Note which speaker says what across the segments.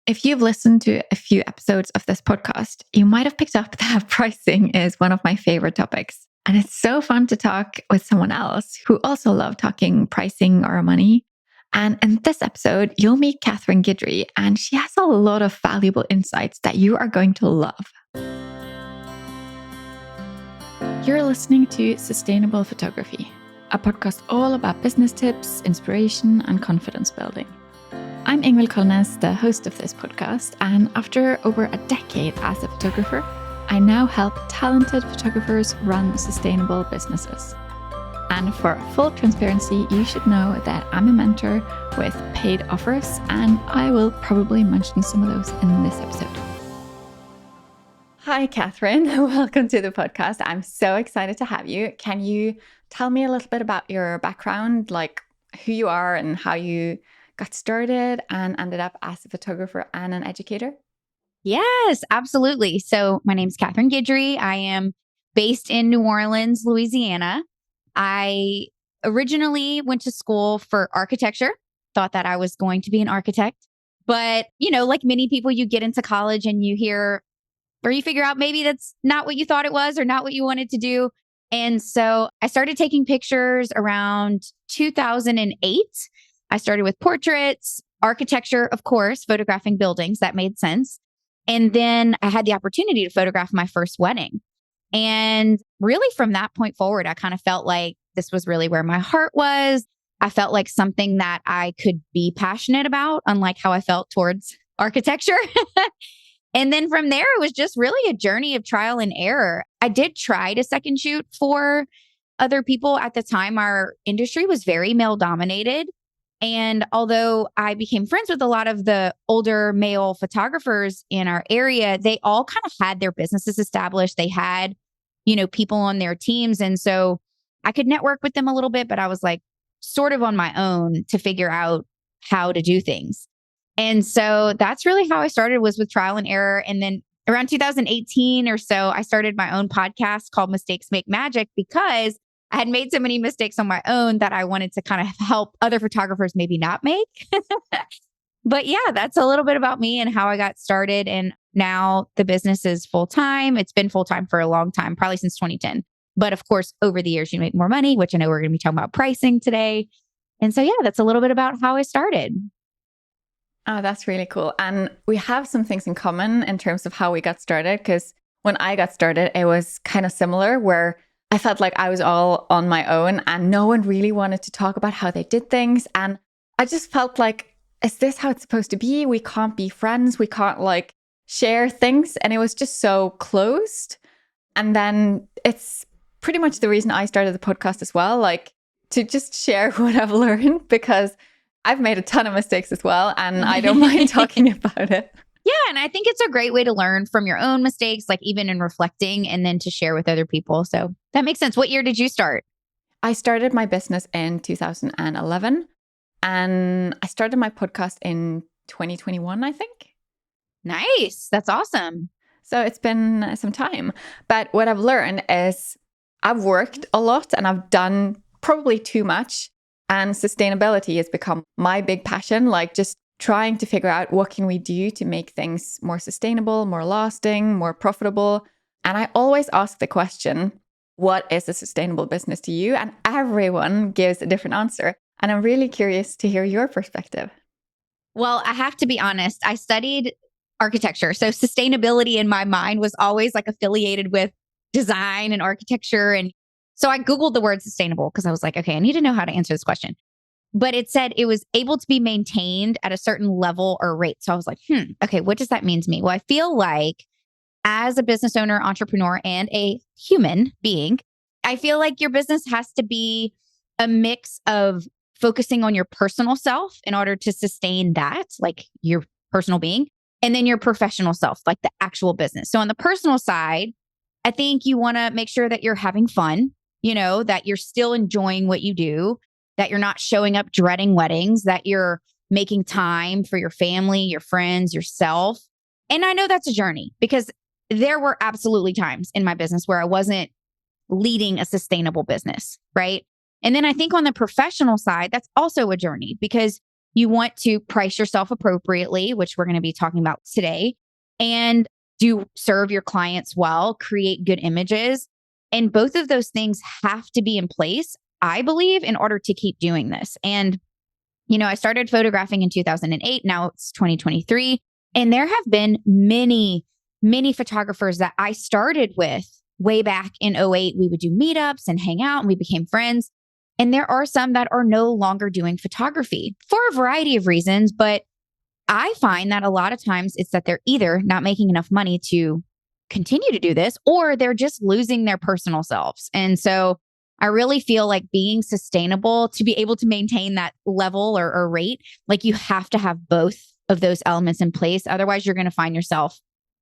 Speaker 1: If you've listened to a few episodes of this podcast, you might have picked up that pricing is one of my favorite topics. And it's so fun to talk with someone else who also loves talking pricing or money. And in this episode, you'll meet Catherine Guidry, and she has a lot of valuable insights that you are going to love. You're listening to Sustainable Photography, a podcast all about business tips, inspiration, and confidence building. I'm Ingvild Kolnes, the host of this podcast, and after over a decade as a photographer, I now help talented photographers run sustainable businesses. And for full transparency, you should know that I'm a mentor with paid offers, and I will probably mention some of those in this episode. Hi, Catherine. Welcome to the podcast. I'm so excited to have you. Can you tell me a little bit about your background, like who you are and how you got started and ended up as a photographer and an educator?
Speaker 2: Yes, absolutely. So my name is Catherine Guidry. I am based in New Orleans, Louisiana. I originally went to school for architecture, thought that I was going to be an architect. But, like many people, you get into college and you hear, or you figure out maybe that's not what you thought it was or not what you wanted to do. And so I started taking pictures around 2008. I started with portraits, architecture, of course, photographing buildings. That made sense. And then I had the opportunity to photograph my first wedding. And really from that point forward, I kind of felt like this was really where my heart was. I felt like something that I could be passionate about, unlike how I felt towards architecture. And then from there, it was just really a journey of trial and error. I did try to second shoot for other people. At the time, our industry was very male dominated. And although I became friends with a lot of the older male photographers in our area, they all kind of had their businesses established. They had, people on their teams. And so I could network with them a little bit, but I was like sort of on my own to figure out how to do things. And so that's really how I started, was with trial and error. And then around 2018 or so, I started my own podcast called Mistakes Make Magic, because I had made so many mistakes on my own that I wanted to kind of help other photographers maybe not make. But yeah, that's a little bit about me and how I got started. And now the business is full-time. It's been full-time for a long time, probably since 2010. But of course, over the years, you make more money, which I know we're going to be talking about pricing today. And so yeah, that's a little bit about how I started.
Speaker 1: Oh, that's really cool. And we have some things in common in terms of how we got started, because when I got started, it was kind of similar, where I felt like I was all on my own and no one really wanted to talk about how they did things. And I just felt like, is this how it's supposed to be? We can't be friends. We can't share things. And it was just so closed. And then it's pretty much the reason I started the podcast as well, to just share what I've learned, because I've made a ton of mistakes as well. And I don't mind talking about it.
Speaker 2: Yeah. And I think it's a great way to learn from your own mistakes, even in reflecting, and then to share with other people. So that makes sense. What year did you start?
Speaker 1: I started my business in 2011, and I started my podcast in 2021, I think.
Speaker 2: Nice. That's awesome.
Speaker 1: So it's been some time. But what I've learned is I've worked a lot and I've done probably too much. And sustainability has become my big passion, just trying to figure out what can we do to make things more sustainable, more lasting, more profitable. And I always ask the question, what is a sustainable business to you? And everyone gives a different answer. And I'm really curious to hear your perspective.
Speaker 2: Well, I have to be honest. I studied architecture. So sustainability in my mind was always affiliated with design and architecture. And so I Googled the word sustainable because I was like, okay, I need to know how to answer this question. But it said it was able to be maintained at a certain level or rate. So I was like, okay, what does that mean to me? Well, I feel like as a business owner, entrepreneur, and a human being, I feel like your business has to be a mix of focusing on your personal self in order to sustain that, your personal being, and then your professional self, the actual business. So on the personal side, I think you want to make sure that you're having fun, that you're still enjoying what you do, that you're not showing up dreading weddings, that you're making time for your family, your friends, yourself. And I know that's a journey, because there were absolutely times in my business where I wasn't leading a sustainable business, right? And then I think on the professional side, that's also a journey, because You want to price yourself appropriately, which we're going to be talking about today, and do serve your clients well, create good images. And both of those things have to be in place, I believe, in order to keep doing this. And, I started photographing in 2008. Now it's 2023. And there have been many, many photographers that I started with way back in '08. We would do meetups and hang out and we became friends. And there are some that are no longer doing photography for a variety of reasons. But I find that a lot of times it's that they're either not making enough money to continue to do this, or they're just losing their personal selves. And so I really feel like being sustainable to be able to maintain that level or rate, like you have to have both of those elements in place. Otherwise, you're going to find yourself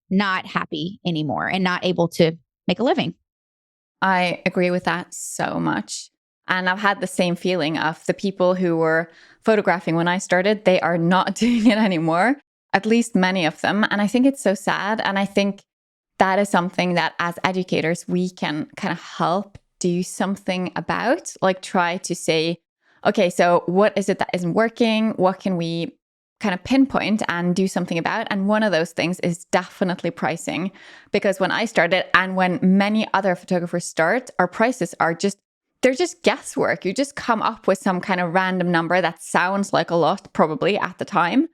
Speaker 2: not happy anymore and not able to make a living.
Speaker 1: I agree with that so much. And I've had the same feeling of the people who were photographing when I started, they are not doing it anymore, at least many of them. And I think it's so sad. And I think that is something that as educators, we can kind of help do something about, like try to say, okay, so what is it that isn't working? What can we kind of pinpoint and do something about? And one of those things is definitely pricing. Because when I started and when many other photographers start, our prices are they're just guesswork. You just come up with some kind of random number that sounds like a lot probably at the time.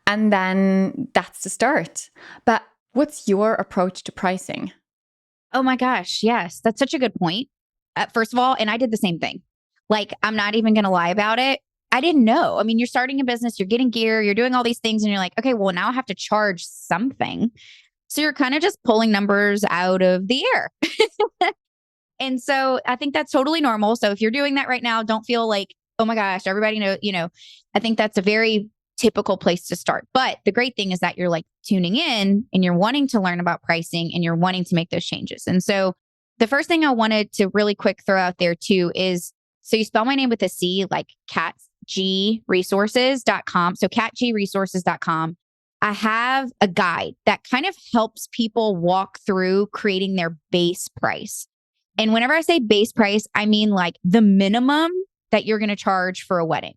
Speaker 1: And then that's the start. But what's your approach to pricing?
Speaker 2: Oh my gosh. Yes. That's such a good point. First of all, and I did the same thing. Like, I'm not even going to lie about it. I didn't know. I mean, you're starting a business, you're getting gear, you're doing all these things, and you're like, okay, well, now I have to charge something. So you're kind of just pulling numbers out of the air. And so I think that's totally normal. So if you're doing that right now, don't feel like, oh my gosh, everybody know, I think that's a very typical place to start. But the great thing is that you're like tuning in and you're wanting to learn about pricing and you're wanting to make those changes. And so the first thing I wanted to really quick throw out there too is, so you spell my name with a C, like catgresources.com. So catgresources.com. I have a guide that kind of helps people walk through creating their base price. And whenever I say base price, I mean like the minimum that you're going to charge for a wedding.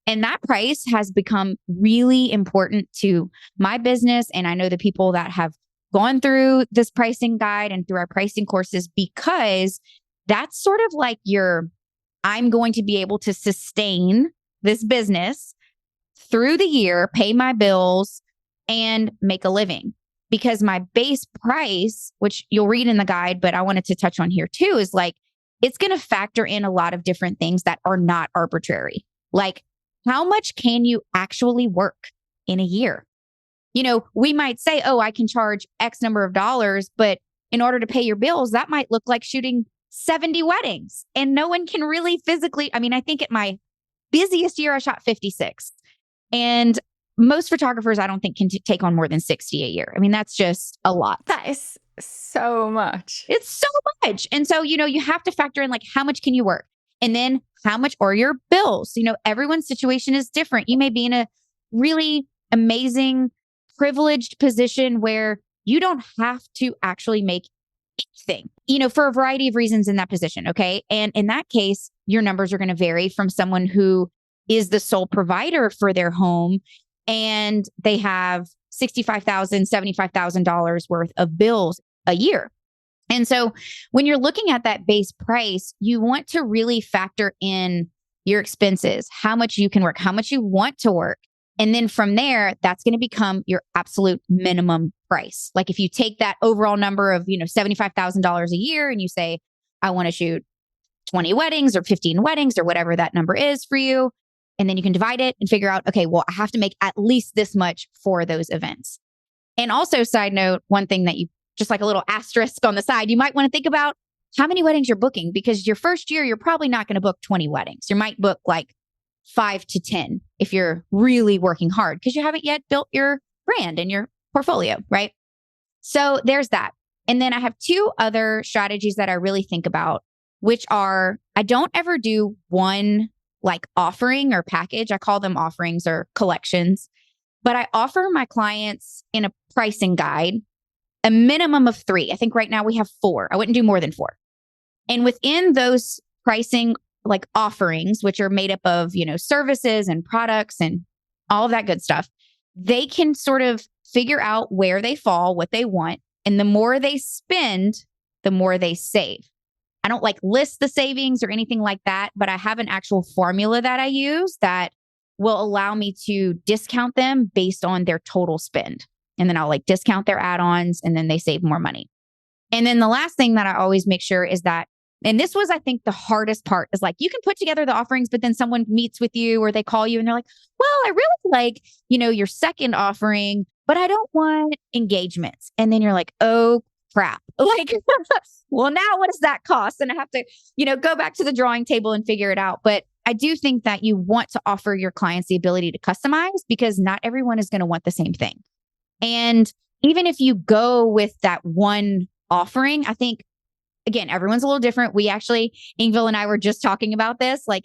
Speaker 2: And that price has become really important to my business. And I know the people that have gone through this pricing guide and through our pricing courses, because that's sort of like I'm going to be able to sustain this business through the year, pay my bills, and make a living. Because my base price, which you'll read in the guide, but I wanted to touch on here too, is like, it's going to factor in a lot of different things that are not arbitrary. Like, how much can you actually work in a year? We might say, oh, I can charge X number of dollars, but in order to pay your bills, that might look like shooting 70 weddings. And no one can really physically, I think at my busiest year, I shot 56. And most photographers, I don't think can take on more than 60 a year. That's just a lot.
Speaker 1: That is so much.
Speaker 2: It's so much. And so, you have to factor in like, how much can you work? And then how much are your bills? Everyone's situation is different. You may be in a really amazing, privileged position where you don't have to actually make anything, for a variety of reasons in that position. Okay. And in that case, your numbers are going to vary from someone who is the sole provider for their home and they have $65,000, $75,000 worth of bills a year. And so when you're looking at that base price, you want to really factor in your expenses, how much you can work, how much you want to work. And then from there, that's going to become your absolute minimum price. Like if you take that overall number of, $75,000 a year and you say, I want to shoot 20 weddings or 15 weddings or whatever that number is for you. And then you can divide it and figure out, okay, well, I have to make at least this much for those events. And also, side note, one thing that you just like a little asterisk on the side, you might want to think about how many weddings you're booking, because your first year, you're probably not going to book 20 weddings. You might book like 5 to 10 if you're really working hard because you haven't yet built your brand and your portfolio, right? So there's that. And then I have 2 other strategies that I really think about, which are, I don't ever do one like offering or package. I call them offerings or collections, but I offer my clients in a pricing guide a minimum of 3. I think right now we have 4. I wouldn't do more than 4. And within those pricing like offerings, which are made up of, services and products and all of that good stuff. They can sort of figure out where they fall, what they want. And the more they spend, the more they save. I don't like list the savings or anything like that, but I have an actual formula that I use that will allow me to discount them based on their total spend. And then I'll like discount their add-ons and then they save more money. And then the last thing that I always make sure is that, and this was, I think, the hardest part is like, you can put together the offerings, but then someone meets with you or they call you and they're like, well, I really like, your second offering, but I don't want engagements. And then you're like, oh crap. Like, well, now what does that cost? And I have to, go back to the drawing table and figure it out. But I do think that you want to offer your clients the ability to customize because not everyone is going to want the same thing. And even if you go with that one offering, I think, again, everyone's a little different. We actually, Ingvild and I were just talking about this. Like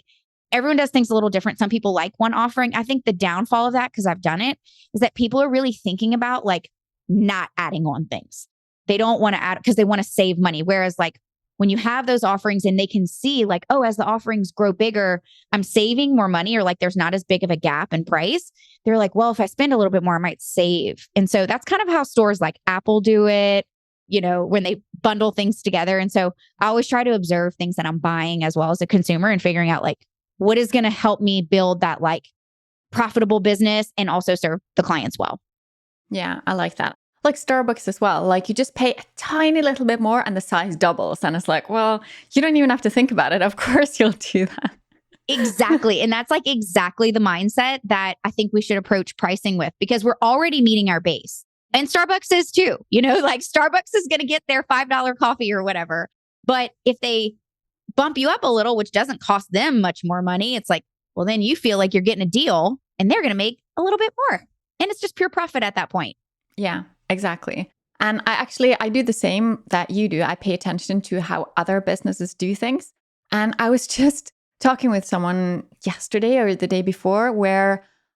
Speaker 2: everyone does things a little different. Some people like one offering. I think the downfall of that, because I've done it, is that people are really thinking about like not adding on things. They don't want to add because they want to save money. Whereas like when you have those offerings and they can see like, oh, as the offerings grow bigger, I'm saving more money or like there's not as big of a gap in price. They're like, well, if I spend a little bit more, I might save. And so that's kind of how stores like Apple do it, when they bundle things together. And so I always try to observe things that I'm buying as well as a consumer and figuring out like what is going to help me build that like profitable business and also serve the clients well.
Speaker 1: Yeah, I like that. Like Starbucks as well. Like you just pay a tiny little bit more and the size doubles. And it's like, well, you don't even have to think about it. Of course you'll do that.
Speaker 2: Exactly. And that's like exactly the mindset that I think we should approach pricing with because we're already meeting our base. And Starbucks is too, like Starbucks is going to get their $5 coffee or whatever. But if they bump you up a little, which doesn't cost them much more money, it's like, well, then you feel like you're getting a deal and they're going to make a little bit more. And it's just pure profit at that point.
Speaker 1: Yeah, exactly. And I do the same that you do. I pay attention to how other businesses do things. And I was just talking with someone yesterday or the day before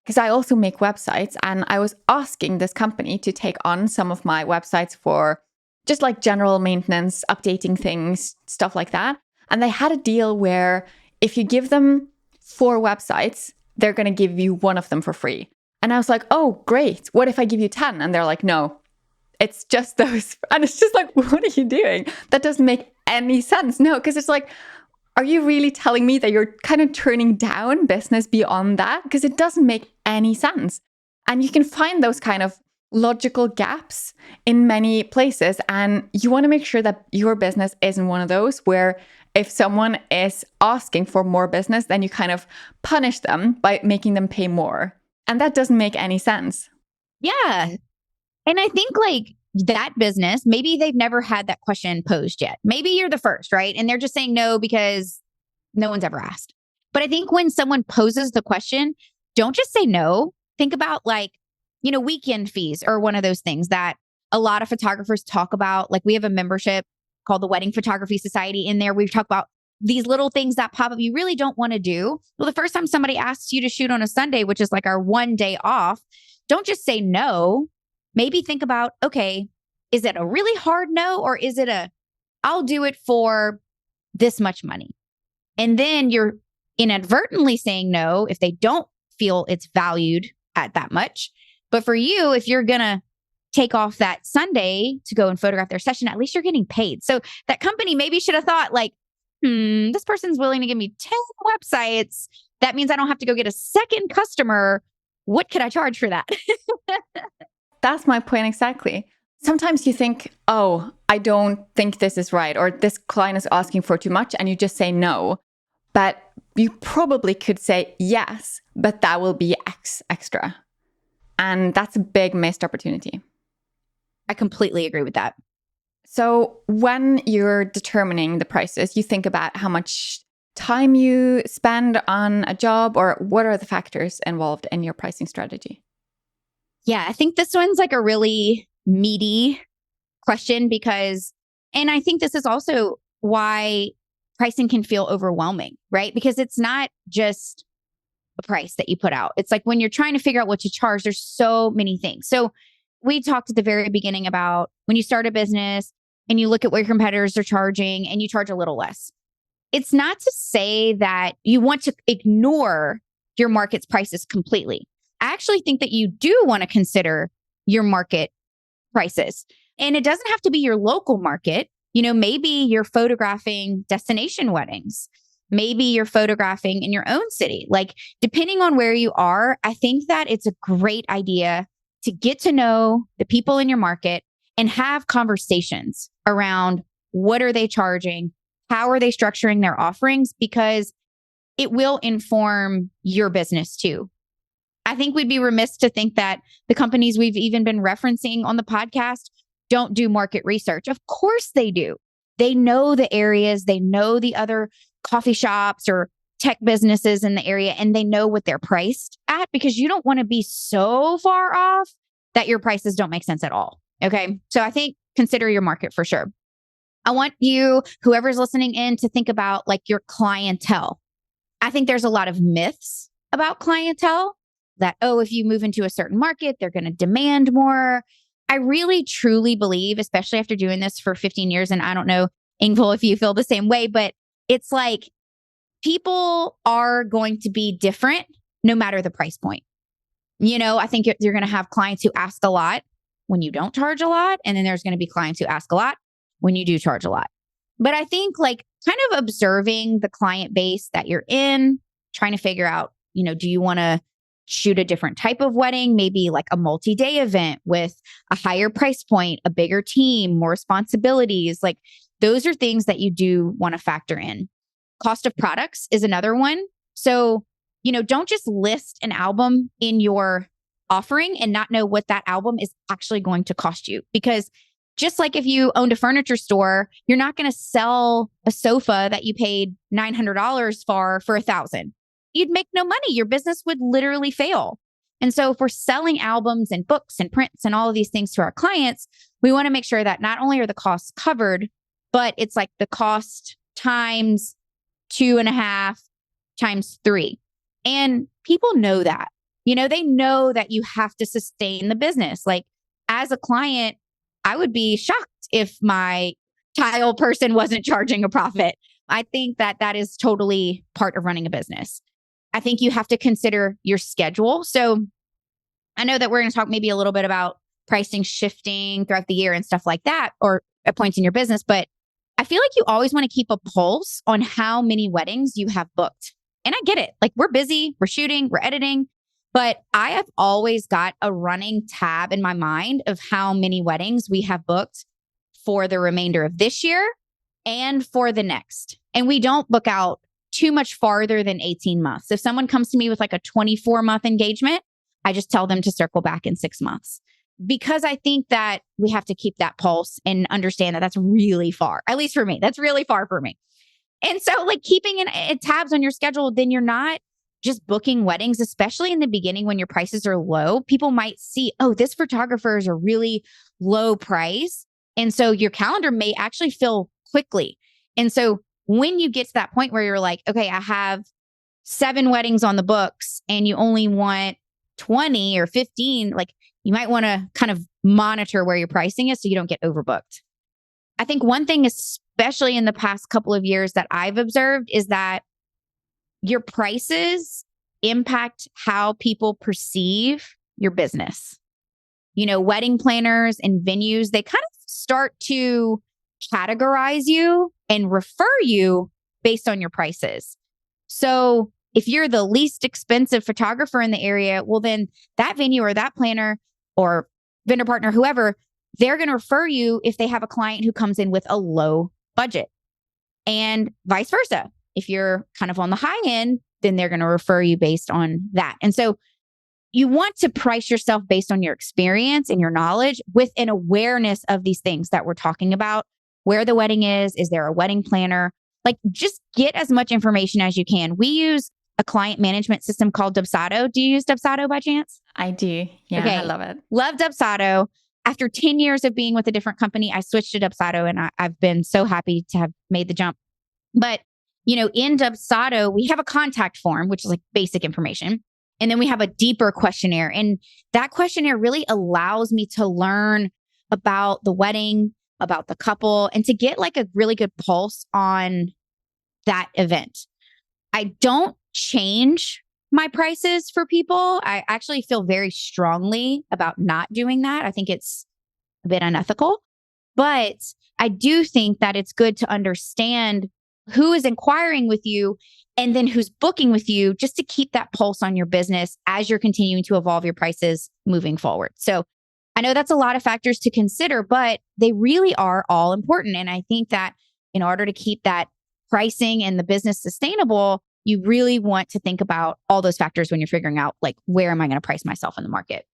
Speaker 1: because I also make websites and I was asking this company to take on some of my websites for just like general maintenance, updating things, stuff like that. And they had a deal where if you give them 4 websites, they're going to give you one of them for free. And I was like, oh, great. What if I give you 10? And they're like, no, it's just those. And it's just like, what are you doing? That doesn't make any sense. No, because it's like, are you really telling me that you're kind of turning down business beyond that? Because it doesn't make any sense. And you can find those kind of logical gaps in many places. And you want to make sure that your business isn't one of those where if someone is asking for more business, then you kind of punish them by making them pay more. And that doesn't make any sense.
Speaker 2: Yeah. And I think like that business, maybe they've never had that question posed yet. Maybe you're the first, right? And they're just saying no because no one's ever asked. But I think when someone poses the question, don't just say no. Think about like, weekend fees are one of those things that a lot of photographers talk about. Like we have a membership called the Wedding Photography Society. In there, we've talked about these little things that pop up you really don't want to do. Well, the first time somebody asks you to shoot on a Sunday, which is like our one day off, don't just say no. Maybe think about, okay, is it a really hard no or is it I'll do it for this much money? And then you're inadvertently saying no if they don't feel it's valued at that much. But for you, if you're going to take off that Sunday to go and photograph their session, at least you're getting paid. So that company maybe should have thought like, this person's willing to give me 10 websites. That means I don't have to go get a second customer. What could I charge for that?
Speaker 1: That's my point exactly. Sometimes you think, oh, I don't think this is right, or this client is asking for too much, and you just say no. But you probably could say yes, but that will be X extra. And that's a big missed opportunity.
Speaker 2: I completely agree with that.
Speaker 1: So when you're determining the prices, you think about how much time you spend on a job, or what are the factors involved in your pricing strategy?
Speaker 2: Yeah, I think this one's like a really meaty question and I think this is also why pricing can feel overwhelming, right? Because it's not just a price that you put out. It's like when you're trying to figure out what to charge, there's so many things. So we talked at the very beginning about when you start a business and you look at what your competitors are charging and you charge a little less. It's not to say that you want to ignore your market's prices completely. I actually think that you do want to consider your market prices. And it doesn't have to be your local market. Maybe you're photographing destination weddings. Maybe you're photographing in your own city. Like, depending on where you are, I think that it's a great idea to get to know the people in your market and have conversations around what are they charging? How are they structuring their offerings? Because it will inform your business too. I think we'd be remiss to think that the companies we've even been referencing on the podcast don't do market research. Of course they do. They know the areas, they know the other coffee shops or tech businesses in the area, and they know what they're priced at, because you don't want to be so far off that your prices don't make sense at all. Okay. So I think consider your market for sure. I want you, whoever's listening in, to think about like your clientele. I think there's a lot of myths about clientele that, if you move into a certain market, they're going to demand more. I really, truly believe, especially after doing this for 15 years, and I don't know, Ingvild, if you feel the same way, but it's like people are going to be different no matter the price point. I think you're going to have clients who ask a lot when you don't charge a lot. And then there's going to be clients who ask a lot when you do charge a lot. But I think like kind of observing the client base that you're in, trying to figure out, do you want to shoot a different type of wedding, maybe like a multi-day event with a higher price point, a bigger team, more responsibilities. Like, those are things that you do want to factor in. Cost of products is another one. So, don't just list an album in your offering and not know what that album is actually going to cost you. Because just like if you owned a furniture store, you're not going to sell a sofa that you paid $900 for $1,000. You'd make no money. Your business would literally fail. And so if we're selling albums and books and prints and all of these things to our clients, we want to make sure that not only are the costs covered, but it's like the cost times 2.5 times 3. And people know that. They know that you have to sustain the business. Like, as a client, I would be shocked if my tile person wasn't charging a profit. I think that that is totally part of running a business. I think you have to consider your schedule. So I know that we're going to talk maybe a little bit about pricing shifting throughout the year and stuff like that, or at points in your business. But I feel like you always want to keep a pulse on how many weddings you have booked. And I get it. Like, we're busy, we're shooting, we're editing. But I have always got a running tab in my mind of how many weddings we have booked for the remainder of this year and for the next. And we don't book out too much farther than 18 months. If someone comes to me with like a 24-month engagement, I just tell them to circle back in 6 months. Because I think that we have to keep that pulse and understand that that's really far. At least for me, that's really far for me. And so like keeping tabs on your schedule, then you're not just booking weddings, especially in the beginning when your prices are low. People might see, this photographer is a really low price. And so your calendar may actually fill quickly. And so when you get to that point where you're like, okay, I have 7 weddings on the books and you only want 20 or 15, like, you might want to kind of monitor where your pricing is so you don't get overbooked. I think one thing, especially in the past couple of years, that I've observed is that your prices impact how people perceive your business. Wedding planners and venues, they kind of start to categorize you and refer you based on your prices. So if you're the least expensive photographer in the area, well, then that venue or that planner or vendor partner, whoever, they're going to refer you if they have a client who comes in with a low budget, and vice versa. If you're kind of on the high end, then they're going to refer you based on that. And so you want to price yourself based on your experience and your knowledge with an awareness of these things that we're talking about. Where the wedding is there a wedding planner? Like, just get as much information as you can. We use a client management system called Dubsado. Do you use Dubsado by chance?
Speaker 1: I do. Yeah, okay. I love it.
Speaker 2: Love Dubsado. After 10 years of being with a different company, I switched to Dubsado, and I've been so happy to have made the jump. But, in Dubsado, we have a contact form, which is like basic information. And then we have a deeper questionnaire. And that questionnaire really allows me to learn about the wedding, about the couple, and to get like a really good pulse on that event. I don't change my prices for people. I actually feel very strongly about not doing that. I think it's a bit unethical, but I do think that it's good to understand who is inquiring with you and then who's booking with you, just to keep that pulse on your business as you're continuing to evolve your prices moving forward. So I know that's a lot of factors to consider, but they really are all important. And I think that in order to keep that pricing and the business sustainable, you really want to think about all those factors when you're figuring out, like, where am I going to price myself in the market?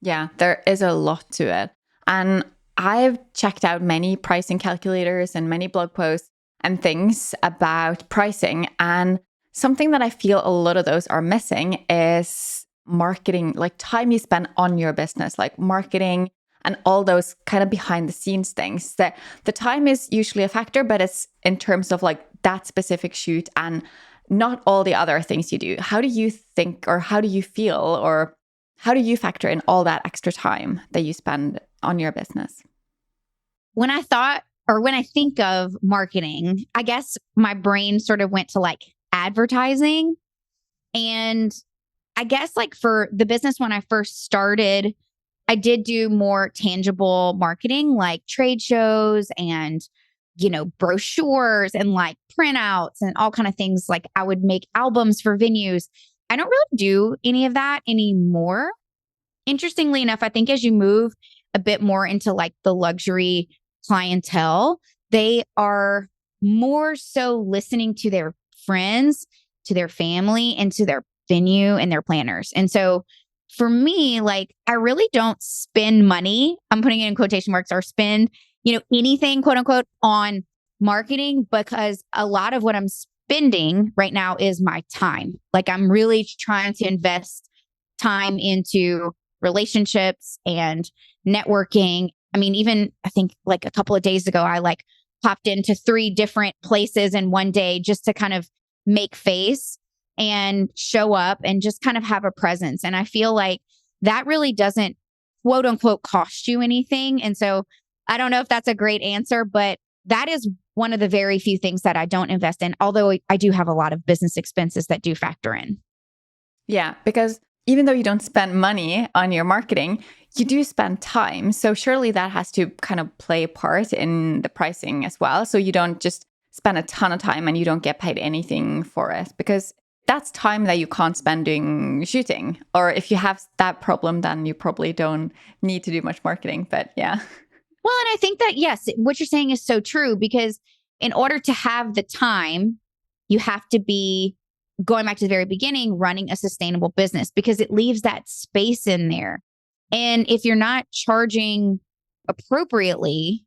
Speaker 1: Yeah, there is a lot to it. And I've checked out many pricing calculators and many blog posts and things about pricing. And something that I feel a lot of those are missing is marketing, like time you spend on your business, like marketing and all those kind of behind the scenes things. That the time is usually a factor, but it's in terms of like that specific shoot and not all the other things you do. How do you think, or how do you feel, or how do you factor in all that extra time that you spend on your business?
Speaker 2: When I think of marketing, I guess my brain sort of went to like advertising. And I guess like for the business when I first started, I did do more tangible marketing, like trade shows and, brochures and like printouts and all kind of things. Like I would make albums for venues. I don't really do any of that anymore. Interestingly enough, I think as you move a bit more into like the luxury clientele, they are more so listening to their friends, to their family, and to their venue and their planners. And so for me, like, I really don't spend money, I'm putting it in quotation marks, or spend, anything, quote unquote, on marketing, because a lot of what I'm spending right now is my time. Like, I'm really trying to invest time into relationships and networking. I mean, even I think like a couple of days ago, I like popped into 3 different places in one day just to kind of make face and show up and just kind of have a presence. And I feel like that really doesn't, quote unquote, cost you anything. And so I don't know if that's a great answer, but that is one of the very few things that I don't invest in, although I do have a lot of business expenses that do factor in.
Speaker 1: Yeah, because even though you don't spend money on your marketing, you do spend time. So surely that has to kind of play a part in the pricing as well. So you don't just spend a ton of time and you don't get paid anything for it, because that's time that you can't spend doing shooting. Or if you have that problem, then you probably don't need to do much marketing. But yeah.
Speaker 2: Well, and I think that, yes, what you're saying is so true, because in order to have the time, you have to be, going back to the very beginning, running a sustainable business, because it leaves that space in there. And if you're not charging appropriately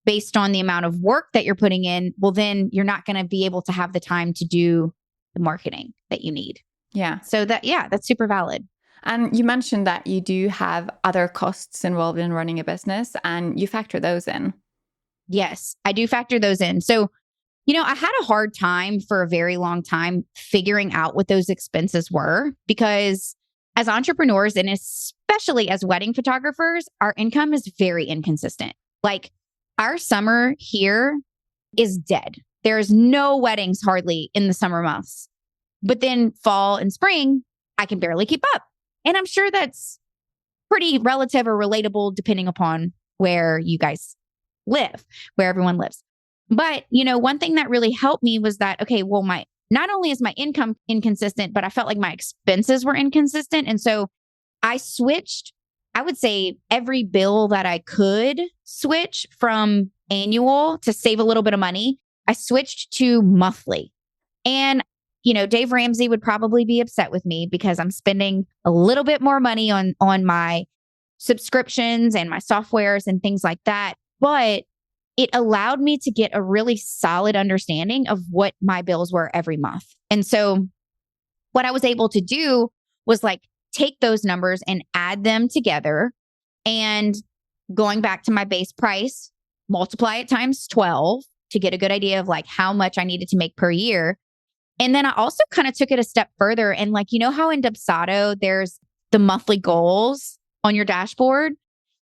Speaker 2: based on the amount of work that you're putting in, well, then you're not going to be able to have the time to do the marketing that you need.
Speaker 1: Yeah.
Speaker 2: So that's super valid.
Speaker 1: And you mentioned that you do have other costs involved in running a business and you factor those in.
Speaker 2: Yes, I do factor those in. So, I had a hard time for a very long time figuring out what those expenses were, because as entrepreneurs, and especially as wedding photographers, our income is very inconsistent. Like, our summer here is dead. There's no weddings hardly in the summer months. But then fall and spring, I can barely keep up. And I'm sure that's pretty relative or relatable depending upon where you guys live, where everyone lives. But, one thing that really helped me was that, okay, well, not only is my income inconsistent, but I felt like my expenses were inconsistent. And so I switched, I would say, every bill that I could switch from annual to save a little bit of money. I switched to monthly. And Dave Ramsey would probably be upset with me because I'm spending a little bit more money on my subscriptions and my softwares and things like that. But it allowed me to get a really solid understanding of what my bills were every month. And so what I was able to do was like take those numbers and add them together, and going back to my base price, multiply it times 12 to get a good idea of like how much I needed to make per year. And then I also kind of took it a step further, and like, how in Dubsado, there's the monthly goals on your dashboard.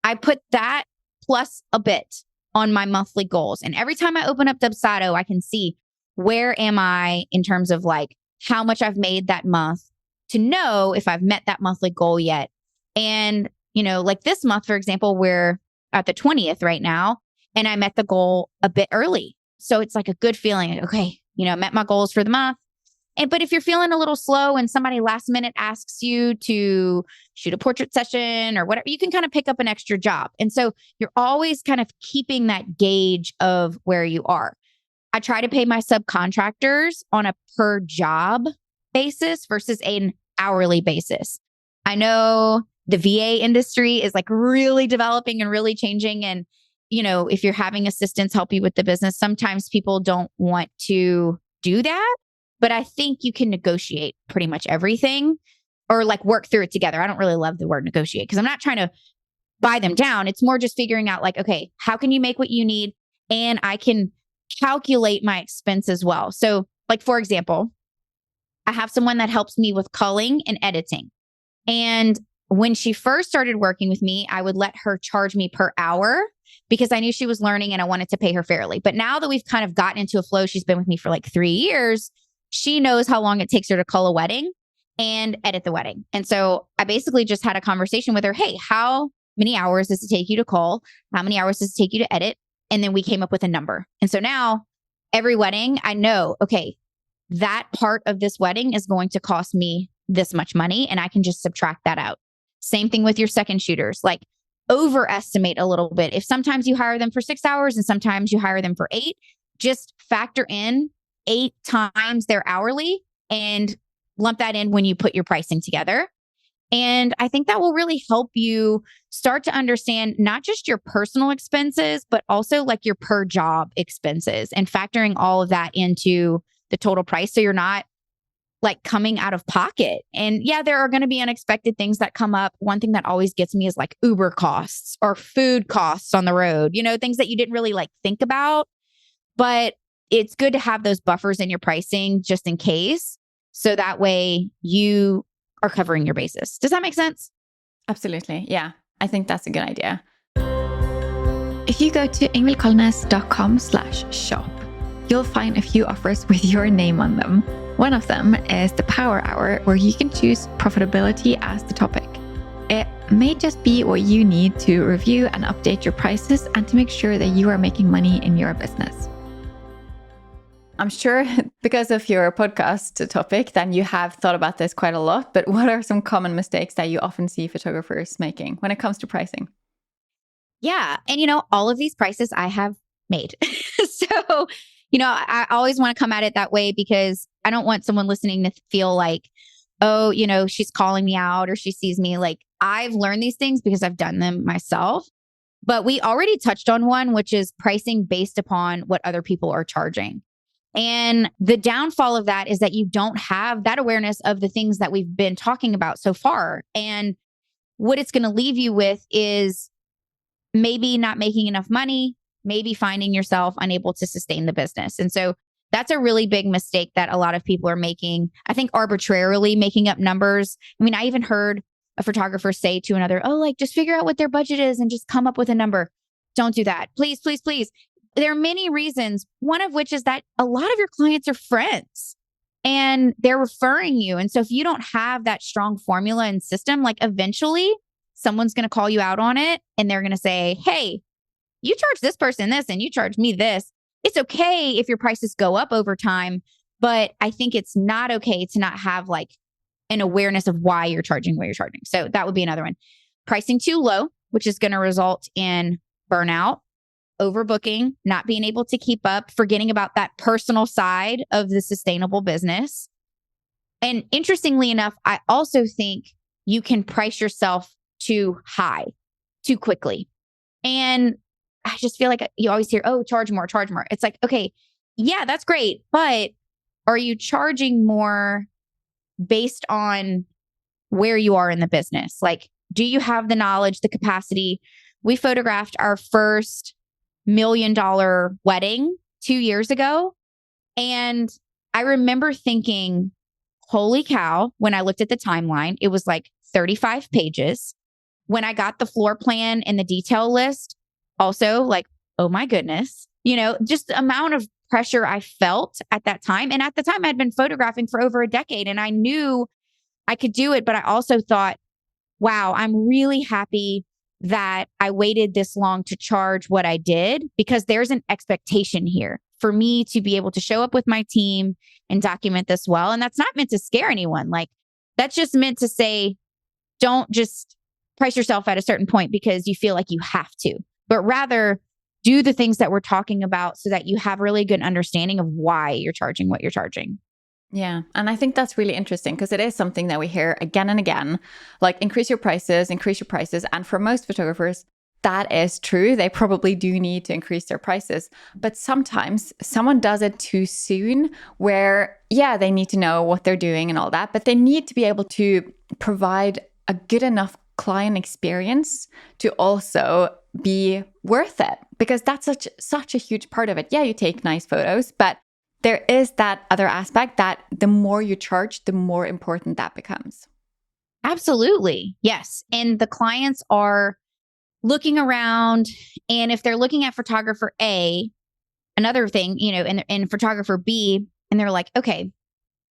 Speaker 2: I put that plus a bit on my monthly goals. And every time I open up Dubsado, I can see, where am I in terms of like how much I've made that month to know if I've met that monthly goal yet. And, like this month, for example, we're at the 20th right now, and I met the goal a bit early. So it's like a good feeling. Like, okay, met my goals for the month. But if you're feeling a little slow and somebody last minute asks you to shoot a portrait session or whatever, you can kind of pick up an extra job. And so you're always kind of keeping that gauge of where you are. I try to pay my subcontractors on a per job basis versus an hourly basis. I know the VA industry is like really developing and really changing. And, if you're having assistants help you with the business, sometimes people don't want to do that. But I think you can negotiate pretty much everything or like work through it together. I don't really love the word negotiate because I'm not trying to buy them down. It's more just figuring out like, okay, how can you make what you need? And I can calculate my expense as well. So like, for example, I have someone that helps me with culling and editing. And when she first started working with me, I would let her charge me per hour because I knew she was learning and I wanted to pay her fairly. But now that we've kind of gotten into a flow, she's been with me for like 3 years. She knows how long it takes her to cull a wedding and edit the wedding. And so I basically just had a conversation with her. Hey, how many hours does it take you to cull? How many hours does it take you to edit? And then we came up with a number. And so now every wedding, I know, okay, that part of this wedding is going to cost me this much money. And I can just subtract that out. Same thing with your second shooters, like overestimate a little bit. If sometimes you hire them for 6 hours and sometimes you hire them for 8, just factor in 8 times their hourly and lump that in when you put your pricing together. And I think that will really help you start to understand not just your personal expenses, but also like your per job expenses and factoring all of that into the total price. So you're not like coming out of pocket. And yeah, there are going to be unexpected things that come up. One thing that always gets me is like Uber costs or food costs on the road, things that you didn't really like think about. But it's good to have those buffers in your pricing just in case. So that way you are covering your basis. Does that make sense?
Speaker 1: Absolutely. Yeah, I think that's a good idea. If you go to ingvildkolnes.com/shop, you'll find a few offers with your name on them. One of them is the Power Hour, where you can choose profitability as the topic. It may just be what you need to review and update your prices and to make sure that you are making money in your business. I'm sure because of your podcast topic, then you have thought about this quite a lot, but what are some common mistakes that you often see photographers making when it comes to pricing?
Speaker 2: Yeah. And all of these prices I have made. So, I always want to come at it that way because I don't want someone listening to feel like, oh, she's calling me out or she sees me. Like I've learned these things because I've done them myself. But we already touched on one, which is pricing based upon what other people are charging. And the downfall of that is that you don't have that awareness of the things that we've been talking about so far. And what it's going to leave you with is maybe not making enough money, maybe finding yourself unable to sustain the business. And so that's a really big mistake that a lot of people are making. I think arbitrarily making up numbers. I mean, I even heard a photographer say to another, oh, like just figure out what their budget is and just come up with a number. Don't do that. Please, please, please. There are many reasons, one of which is that a lot of your clients are friends and they're referring you. And so if you don't have that strong formula and system, like eventually someone's going to call you out on it and they're going to say, hey, you charge this person this and you charge me this. It's okay if your prices go up over time, but I think it's not okay to not have like an awareness of why you're charging what you're charging. So that would be another one. Pricing too low, which is going to result in burnout, overbooking, not being able to keep up, forgetting about that personal side of the sustainable business. And interestingly enough, I also think you can price yourself too high, too quickly. And I just feel like you always hear, oh, charge more, charge more. It's like, okay, yeah, that's great. But are you charging more based on where you are in the business? Like, do you have the knowledge, the capacity? We photographed our first $1 million wedding 2 years ago. And I remember thinking, holy cow, when I looked at the timeline, it was like 35 pages. When I got the floor plan and the detail list, also like, oh my goodness, just the amount of pressure I felt at that time. And at the time, I'd been photographing for over a decade and I knew I could do it. But I also thought, wow, I'm really happy that I waited this long to charge what I did, because there's an expectation here for me to be able to show up with my team and document this well. And that's not meant to scare anyone. Like, that's just meant to say, don't just price yourself at a certain point because you feel like you have to, but rather do the things that we're talking about so that you have really good understanding of why you're charging what you're charging.
Speaker 1: Yeah. And I think that's really interesting because it is something that we hear again and again, like increase your prices, increase your prices. And for most photographers, that is true. They probably do need to increase their prices. But sometimes someone does it too soon where, yeah, they need to know what they're doing and all that, but they need to be able to provide a good enough client experience to also be worth it, because that's such a huge part of it. Yeah, you take nice photos, but there is that other aspect that the more you charge, the more important that becomes.
Speaker 2: Absolutely. Yes. And the clients are looking around, and if they're looking at photographer A, another thing, and photographer B, and they're like, okay,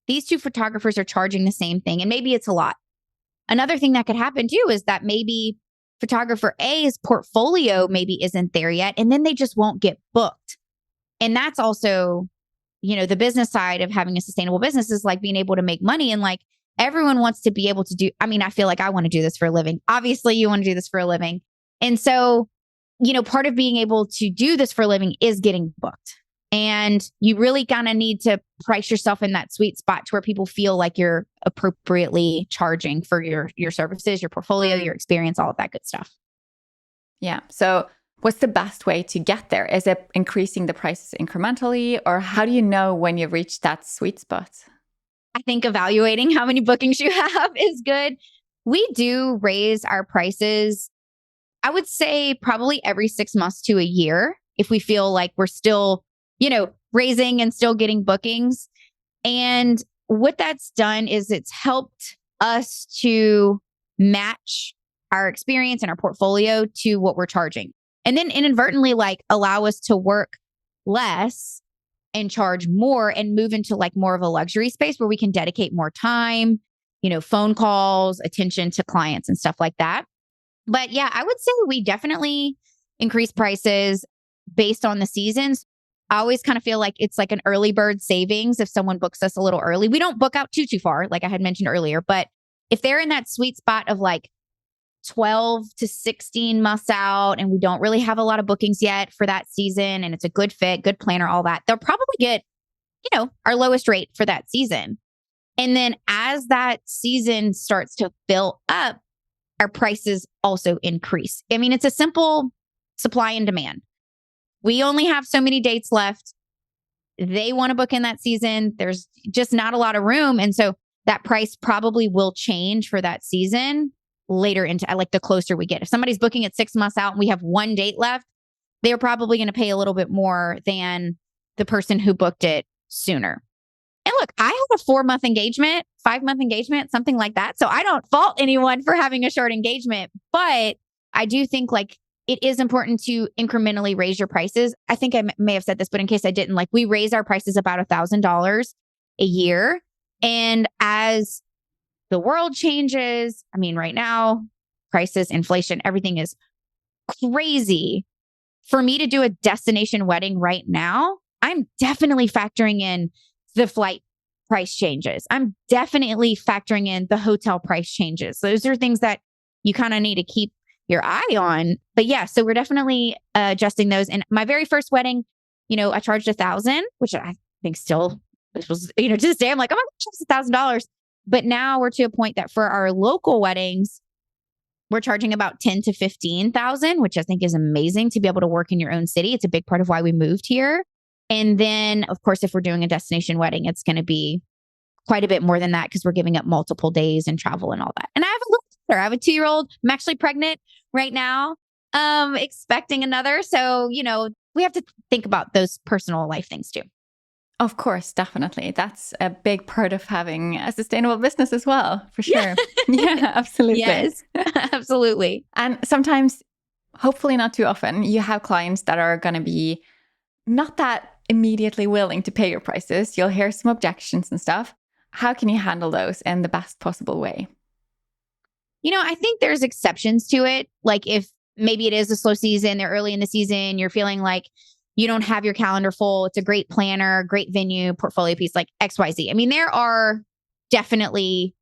Speaker 2: these two photographers are charging the same thing, and maybe it's a lot. Another thing that could happen too is that maybe photographer A's portfolio maybe isn't there yet, and then they just won't get booked. And that's also, the business side of having a sustainable business is like being able to make money. And like, everyone wants to be able to do, I feel like I want to do this for a living. Obviously, you want to do this for a living. And so, part of being able to do this for a living is getting booked. And you really kind of need to price yourself in that sweet spot to where people feel like you're appropriately charging for your services, your portfolio, your experience, all of that good stuff.
Speaker 1: Yeah. So what's the best way to get there? Is it increasing the prices incrementally, or how do you know when you've reached that sweet spot?
Speaker 2: I think evaluating how many bookings you have is good. We do raise our prices, I would say probably every 6 months to a year, if we feel like we're still, raising and still getting bookings. And what that's done is it's helped us to match our experience and our portfolio to what we're charging. And then inadvertently, like, allow us to work less and charge more and move into like more of a luxury space where we can dedicate more time, phone calls, attention to clients and stuff like that. But yeah, I would say we definitely increase prices based on the seasons. I always kind of feel like it's like an early bird savings if someone books us a little early. We don't book out too far, like I had mentioned earlier, but if they're in that sweet spot of like 12 to 16 months out and we don't really have a lot of bookings yet for that season and it's a good fit, good planner, all that, they'll probably get, our lowest rate for that season. And then as that season starts to fill up, our prices also increase. It's a simple supply and demand. We only have so many dates left. They want to book in that season. There's just not a lot of room. And so that price probably will change for that season later into like the closer we get. If somebody's booking it 6 months out and we have one date left, they're probably going to pay a little bit more than the person who booked it sooner. And look, I have a 4-month engagement, 5-month engagement, something like that. So I don't fault anyone for having a short engagement, but I do think like it is important to incrementally raise your prices. I think I may have said this, but in case I didn't, like, we raise our prices about $1,000 a year. And as the world changes, right now, prices, inflation, everything is crazy. For me to do a destination wedding right now, I'm definitely factoring in the flight price changes. I'm definitely factoring in the hotel price changes. Those are things that you kind of need to keep your eye on. But yeah, so we're definitely adjusting those. And my very first wedding, I charged $1,000, which I think still, this was, to this day, I'm like, oh my gosh, it's $1,000. But now we're to a point that for our local weddings, we're charging about 10 to 15,000, which I think is amazing to be able to work in your own city. It's a big part of why we moved here. And then, of course, if we're doing a destination wedding, it's going to be quite a bit more than that because we're giving up multiple days and travel and all that. And I have a little sister. I have a 2-year-old. I'm actually pregnant right now, expecting another. So, we have to think about those personal life things too.
Speaker 1: Of course, definitely. That's a big part of having a sustainable business as well, for sure. Yeah, absolutely.
Speaker 2: Yes, absolutely.
Speaker 1: And sometimes, hopefully not too often, you have clients that are going to be not that immediately willing to pay your prices. You'll hear some objections and stuff. How can you handle those in the best possible way?
Speaker 2: I think there's exceptions to it. Like if maybe it is a slow season, they're early in the season, you're feeling like you don't have your calendar full. It's a great planner, great venue, portfolio piece, like XYZ. I mean, there are definitely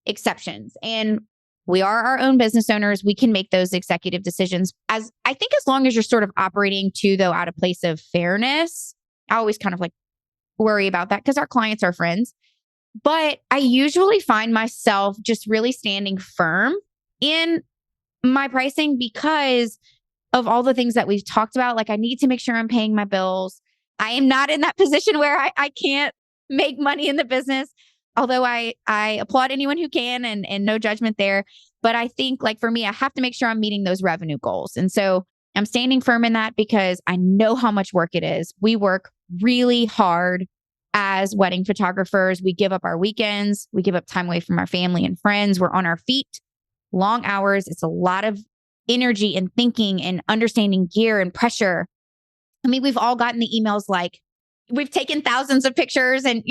Speaker 2: exceptions. And we are our own business owners. We can make those executive decisions as long as you're sort of operating too, though, out of place of fairness. I always kind of like worry about that because our clients are friends. But I usually find myself just really standing firm in my pricing because of all the things that we've talked about. Like I need to make sure I'm paying my bills. I am not in that position where I can't make money in the business. Although I applaud anyone who can and no judgment there. But I think like for me, I have to make sure I'm meeting those revenue goals. And so I'm standing firm in that because I know how much work it is. We work really hard as wedding photographers. We give up our weekends. We give up time away from our family and friends. We're on our feet, long hours. It's a lot of energy and thinking and understanding gear and pressure. I mean, we've all gotten the emails like, we've taken thousands of pictures and,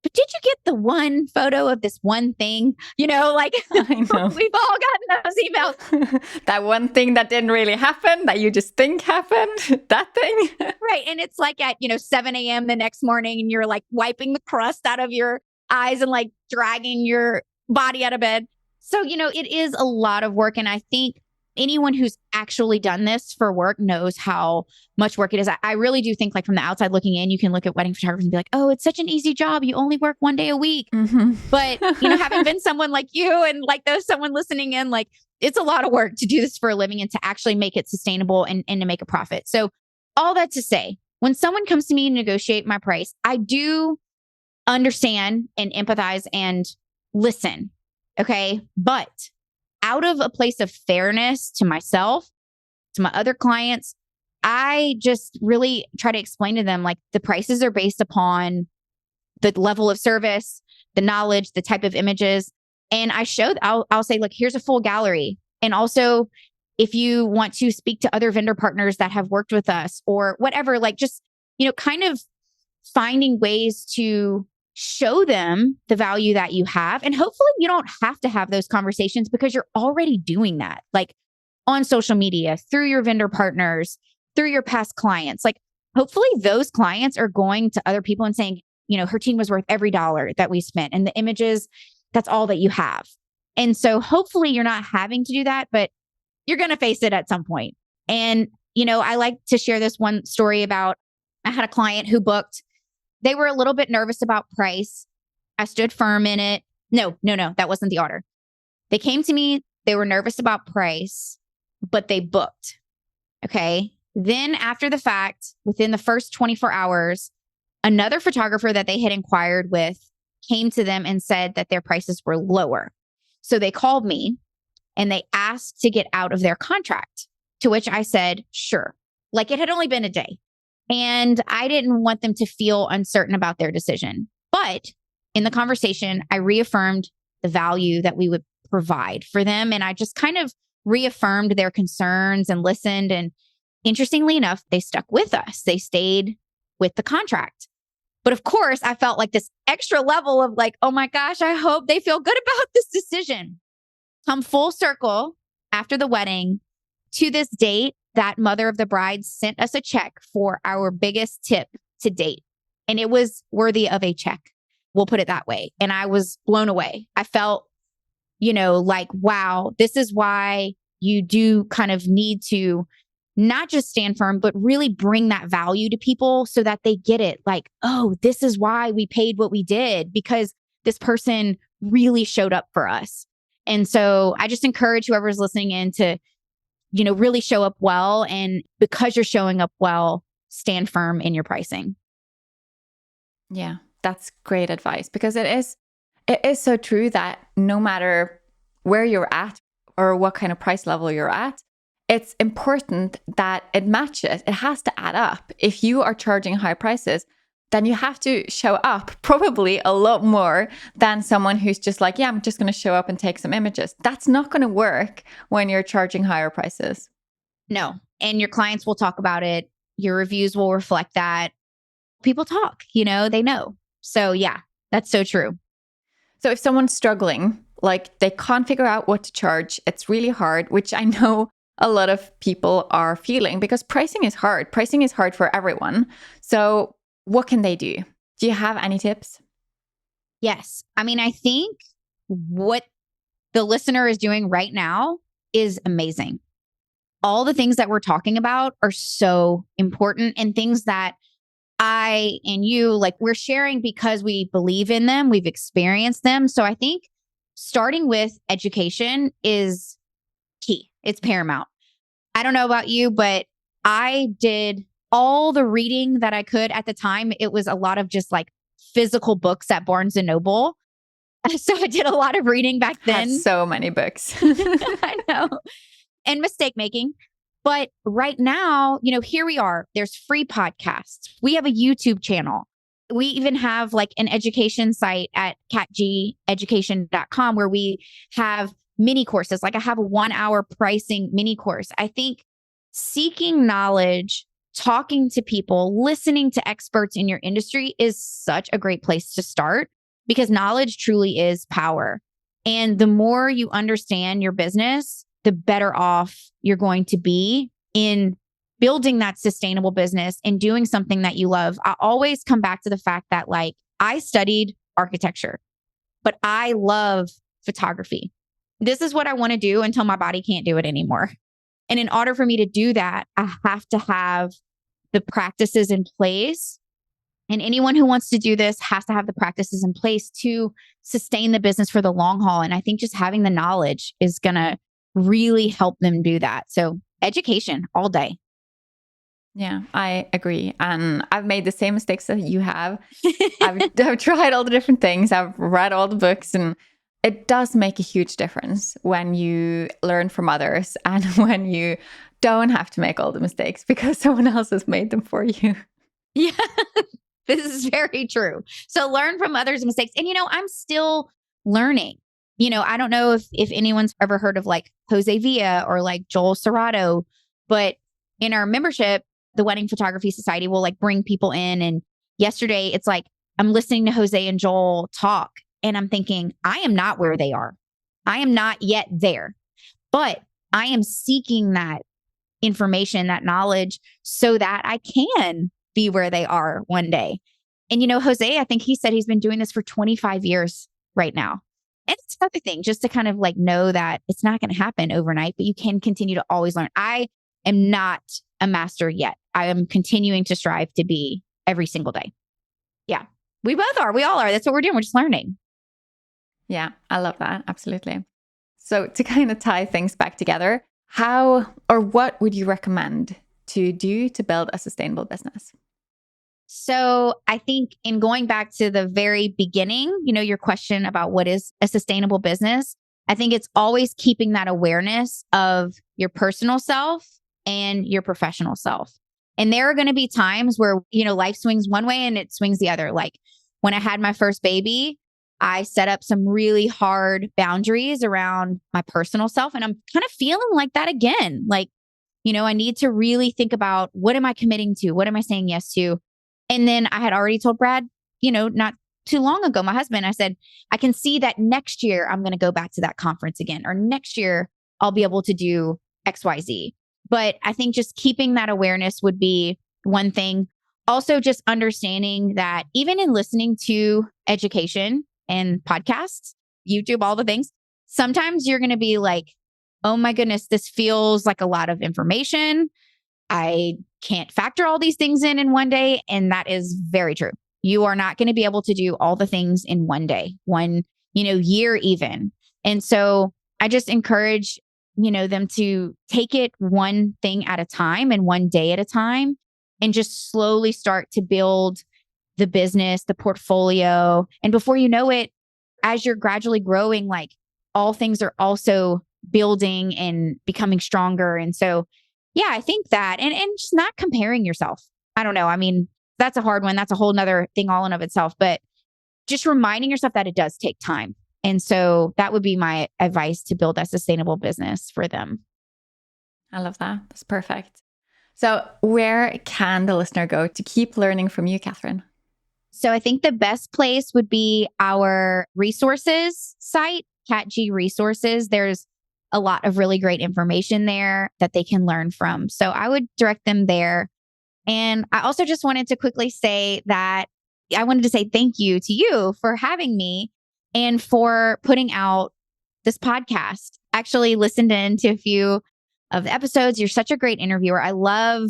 Speaker 2: but did you get the one photo of this one thing? Like
Speaker 1: I know.
Speaker 2: We've all gotten those emails.
Speaker 1: That one thing that didn't really happen, that you just think happened, that thing.
Speaker 2: Right. And it's like at, 7 a.m. the next morning and you're like wiping the crust out of your eyes and like dragging your body out of bed. So, it is a lot of work. And I think anyone who's actually done this for work knows how much work it is. I really do think like from the outside looking in, you can look at wedding photographers and be like, oh, it's such an easy job. You only work 1 day a week.
Speaker 1: Mm-hmm.
Speaker 2: But, having been someone like you and like there's someone listening in, like it's a lot of work to do this for a living and to actually make it sustainable and to make a profit. So all that to say, when someone comes to me and negotiate my price, I do understand and empathize and listen. Okay. But out of a place of fairness to myself, to my other clients, I just really try to explain to them like the prices are based upon the level of service, the knowledge, the type of images. And I'll say, like, here's a full gallery. And also, if you want to speak to other vendor partners that have worked with us or whatever, like just, kind of finding ways to show them the value that you have. And hopefully you don't have to have those conversations because you're already doing that, like on social media, through your vendor partners, through your past clients. Like hopefully those clients are going to other people and saying, her team was worth every dollar that we spent and the images, that's all that you have. And so hopefully you're not having to do that, but you're going to face it at some point. And, I like to share this one story about, I had a client who booked. They were a little bit nervous about price. I stood firm in it. No, that wasn't the order. They came to me. They were nervous about price, but they booked. Okay. Then after the fact, within the first 24 hours, another photographer that they had inquired with came to them and said that their prices were lower. So they called me and they asked to get out of their contract, to which I said, sure. Like it had only been a day. And I didn't want them to feel uncertain about their decision. But in the conversation, I reaffirmed the value that we would provide for them. And I just kind of reaffirmed their concerns and listened. And interestingly enough, they stuck with us. They stayed with the contract. But of course, I felt like this extra level of like, oh my gosh, I hope they feel good about this decision. Come full circle after the wedding to this date, that mother of the bride sent us a check for our biggest tip to date. And it was worthy of a check. We'll put it that way. And I was blown away. I felt, like, wow, this is why you do kind of need to not just stand firm, but really bring that value to people so that they get it. Like, oh, this is why we paid what we did because this person really showed up for us. And so I just encourage whoever's listening in to, really show up well. And because you're showing up well, stand firm in your pricing.
Speaker 1: Yeah, that's great advice because it is so true that no matter where you're at or what kind of price level you're at, it's important that it matches. It has to add up. If you are charging high prices, then you have to show up probably a lot more than someone who's just like, yeah, I'm just going to show up and take some images. That's not going to work when you're charging higher prices.
Speaker 2: No. And your clients will talk about it. Your reviews will reflect that. people talk, they know. So yeah, that's so true.
Speaker 1: So if someone's struggling, like they can't figure out what to charge, it's really hard, which I know a lot of people are feeling because pricing is hard. Pricing is hard for everyone. So what can they do? Do you have any tips?
Speaker 2: Yes. I mean, I think what the listener is doing right now is amazing. All the things that we're talking about are so important and things that I and you, like, we're sharing because we believe in them, we've experienced them. So I think starting with education is key. It's paramount. I don't know about you, but I did all the reading that I could at the time. It was a lot of just like physical books at Barnes and Noble. So I did a lot of reading back
Speaker 1: I have
Speaker 2: then.
Speaker 1: so many books.
Speaker 2: I know. And mistake making. But right now, here we are. There's free podcasts. We have a YouTube channel. We even have like an education site at catgeducation.com where we have mini courses. Like I have a 1-hour pricing mini course. I think seeking knowledge, talking to people, listening to experts in your industry is such a great place to start because knowledge truly is power. And the more you understand your business, the better off you're going to be in building that sustainable business and doing something that you love. I always come back to the fact that like I studied architecture, but I love photography. This is what I want to do until my body can't do it anymore. And in order for me to do that, I have to have the practices in place. And anyone who wants to do this has to have the practices in place to sustain the business for the long haul. And I think just having the knowledge is going to really help them do that. So education all day.
Speaker 1: Yeah, I agree. And I've made the same mistakes that you have. I've tried all the different things. I've read all the books, and it does make a huge difference when you learn from others and when you don't have to make all the mistakes because someone else has made them for you.
Speaker 2: Yeah, this is very true. So learn from others' mistakes. And, I'm still learning. I don't know if anyone's ever heard of like Jose Villa or like Joel Serrato, but in our membership, the Wedding Photography Society will like bring people in. And yesterday it's like, I'm listening to Jose and Joel talk and I'm thinking, I am not where they are. I am not yet there, but I am seeking that information, that knowledge so that I can be where they are one day. And, Jose, I think he said he's been doing this for 25 years right now. And it's another thing just to kind of like know that it's not going to happen overnight, but you can continue to always learn. I am not a master yet. I am continuing to strive to be every single day. Yeah, we both are. We all are. That's what we're doing. We're just learning.
Speaker 1: Yeah, I love that. Absolutely. So to kind of tie things back together, how or what would you recommend to do to build a sustainable business?
Speaker 2: So I think in going back to the very beginning, your question about what is a sustainable business, I think it's always keeping that awareness of your personal self and your professional self. And there are going to be times where, life swings one way and it swings the other. Like when I had my first baby, I set up some really hard boundaries around my personal self. And I'm kind of feeling like that again. Like, I need to really think about what am I committing to? What am I saying yes to? And then I had already told Brad, not too long ago, my husband, I said, I can see that next year I'm going to go back to that conference again, or next year I'll be able to do XYZ. But I think just keeping that awareness would be one thing. Also, just understanding that even in listening to education and podcasts, YouTube, all the things, sometimes you're going to be like, oh my goodness, this feels like a lot of information. I can't factor all these things in one day. And that is very true. You are not going to be able to do all the things in one day, one, year even. And so I just encourage, them to take it one thing at a time and one day at a time and just slowly start to build the business, the portfolio. And before you know it, as you're gradually growing, like all things are also building and becoming stronger. And so yeah, I think that, and just not comparing yourself. I don't know. I mean, that's a hard one. That's a whole nother thing all in of itself, but just reminding yourself that it does take time. And so that would be my advice to build a sustainable business for them.
Speaker 1: I love that. That's perfect. So where can the listener go to keep learning from you, Catherine?
Speaker 2: So I think the best place would be our resources site, CatG Resources. There's a lot of really great information there that they can learn from. So I would direct them there. And I also just wanted to quickly say that I wanted to say thank you to you for having me and for putting out this podcast. Actually listened in to a few of the episodes. You're such a great interviewer. I love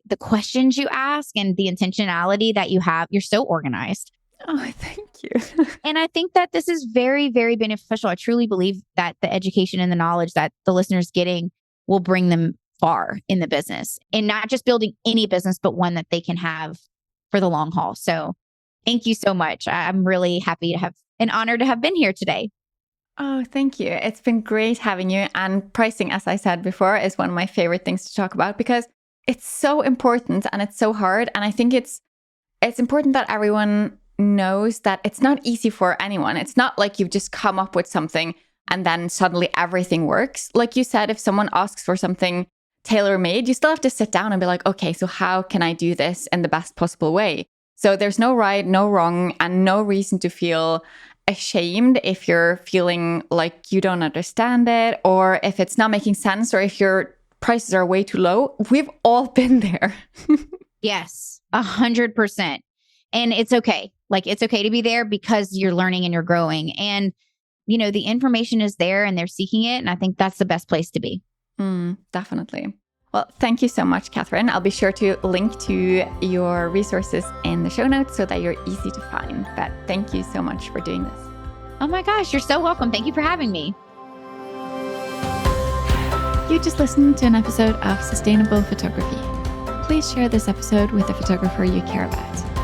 Speaker 2: the questions you ask and the intentionality that you have. You're so organized.
Speaker 1: Oh, thank you.
Speaker 2: And I think that this is very, very beneficial. I truly believe that the education and the knowledge that the listeners getting will bring them far in the business, and not just building any business, but one that they can have for the long haul. So thank you so much. I'm really happy to have an honor to have been here today.
Speaker 1: Oh, thank you. It's been great having you. And pricing, as I said before, is one of my favorite things to talk about because it's so important and it's so hard. And I think it's important that everyone knows that it's not easy for anyone. It's not like you've just come up with something and then suddenly everything works. Like you said, if someone asks for something tailor-made, you still have to sit down and be like, okay, so how can I do this in the best possible way? So there's no right, no wrong, and no reason to feel ashamed if you're feeling like you don't understand it, or if it's not making sense, or if your prices are way too low. We've all been there.
Speaker 2: Yes, 100%. And it's okay. Like, it's okay to be there because you're learning and you're growing. And, you know, the information is there and they're seeking it. And I think that's the best place to be.
Speaker 1: Definitely. Well, thank you so much, Catherine. I'll be sure to link to your resources in the show notes so that you're easy to find. But thank you so much for doing this.
Speaker 2: Oh my gosh, you're so welcome. Thank you for having me.
Speaker 1: You just listened to an episode of Sustainable Photography. Please share this episode with a photographer you care about.